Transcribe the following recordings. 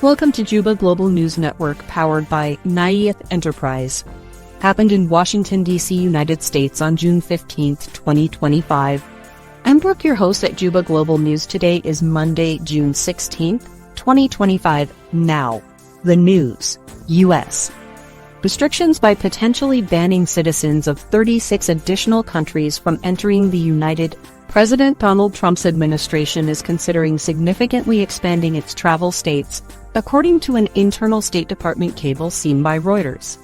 Welcome to Juba Global News Network, powered by Nyieth Enterprise. Happened in Washington, D.C., United States on June 15, 2025. I'm Brooke, your host at Juba Global News. Today is Monday, June 16, 2025. Now, the news. U.S. Restrictions by potentially banning citizens of 36 additional countries from entering the United States. President Donald Trump's administration is considering significantly expanding its travel states, according to an internal State Department cable seen by Reuters.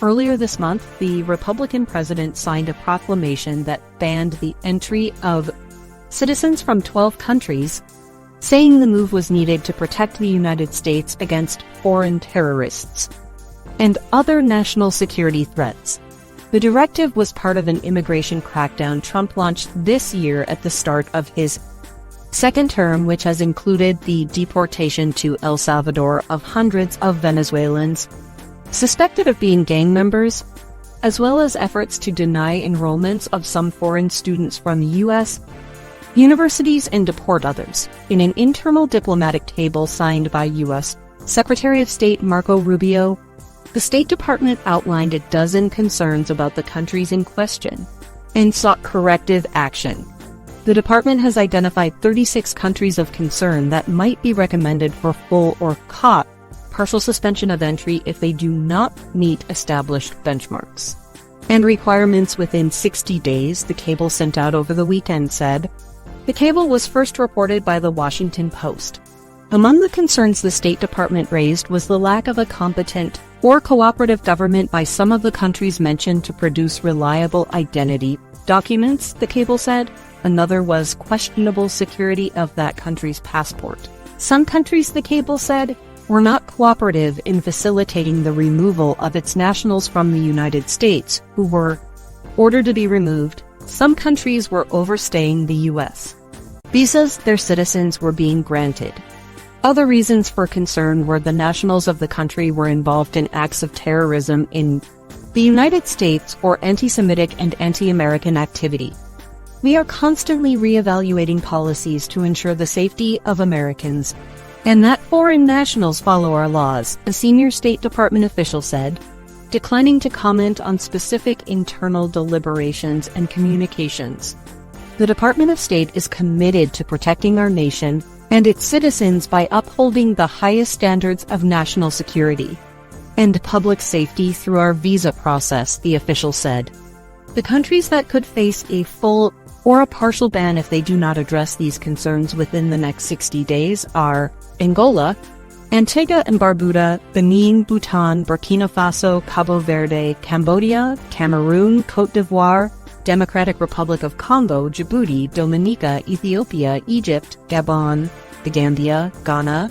Earlier this month, the Republican president signed a proclamation that banned the entry of citizens from 12 countries, saying the move was needed to protect the United States against foreign terrorists and other national security threats. The directive was part of an immigration crackdown Trump launched this year at the start of his second term, which has included the deportation to El Salvador of hundreds of Venezuelans suspected of being gang members, as well as efforts to deny enrollments of some foreign students from U.S. universities and deport others. In an internal diplomatic cable signed by U.S. Secretary of State Marco Rubio, the State Department outlined a dozen concerns about the countries in question and sought corrective action. The department has identified 36 countries of concern that might be recommended for full or partial suspension of entry if they do not meet established benchmarks and requirements within 60 days, the cable sent out over the weekend said. The cable was first reported by the Washington Post. Among the concerns the State Department raised was the lack of a competent or cooperative government by some of the countries mentioned to produce reliable identity documents, the cable said. Another was questionable security of that country's passport. Some countries, the cable said, were not cooperative in facilitating the removal of its nationals from the United States, who were ordered to be removed. Some countries were overstaying the U.S. visas their citizens were being granted. Other reasons for concern were the nationals of the country were involved in acts of terrorism in the United States or anti-Semitic and anti-American activity. We are constantly reevaluating policies to ensure the safety of Americans and that foreign nationals follow our laws, a senior State Department official said, declining to comment on specific internal deliberations and communications. The Department of State is committed to protecting our nation and its citizens by upholding the highest standards of national security and public safety through our visa process, the official said. The countries that could face a full or a partial ban if they do not address these concerns within the next 60 days are Angola, Antigua and Barbuda, Benin, Bhutan, Burkina Faso, Cabo Verde, Cambodia, Cameroon, Côte d'Ivoire, Democratic Republic of Congo, Djibouti, Dominica, Ethiopia, Egypt, Gabon, the Gambia, Ghana,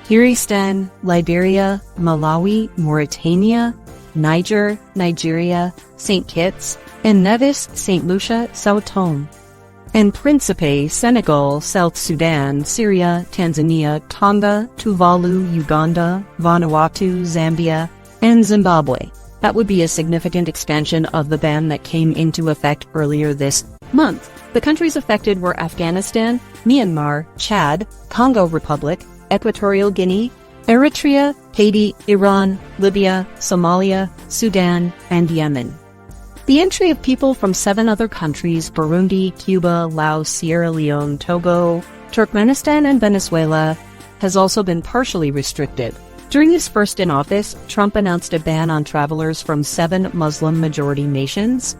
Kyrgyzstan, Liberia, Malawi, Mauritania, Niger, Nigeria, St. Kitts and Nevis, St. Lucia, Sao Tome and Principe, Senegal, South Sudan, Syria, Tanzania, Tonga, Tuvalu, Uganda, Vanuatu, Zambia, and Zimbabwe. That would be a significant expansion of the ban that came into effect earlier this month. The countries affected were Afghanistan, Myanmar, Chad, Congo Republic, Equatorial Guinea, Eritrea, Haiti, Iran, Libya, Somalia, Sudan, and Yemen. The entry of people from 7 other countries, Burundi, Cuba, Laos, Sierra Leone, Togo, Turkmenistan, and Venezuela, has also been partially restricted. During his first in office, Trump announced a ban on travelers from 7 Muslim-majority nations,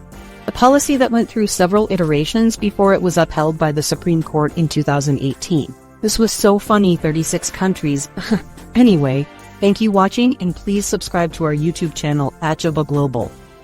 a policy that went through several iterations before it was upheld by the Supreme Court in 2018. This was so funny, 36 countries. Anyway, thank you for watching, and please subscribe to our YouTube channel at Juba Global.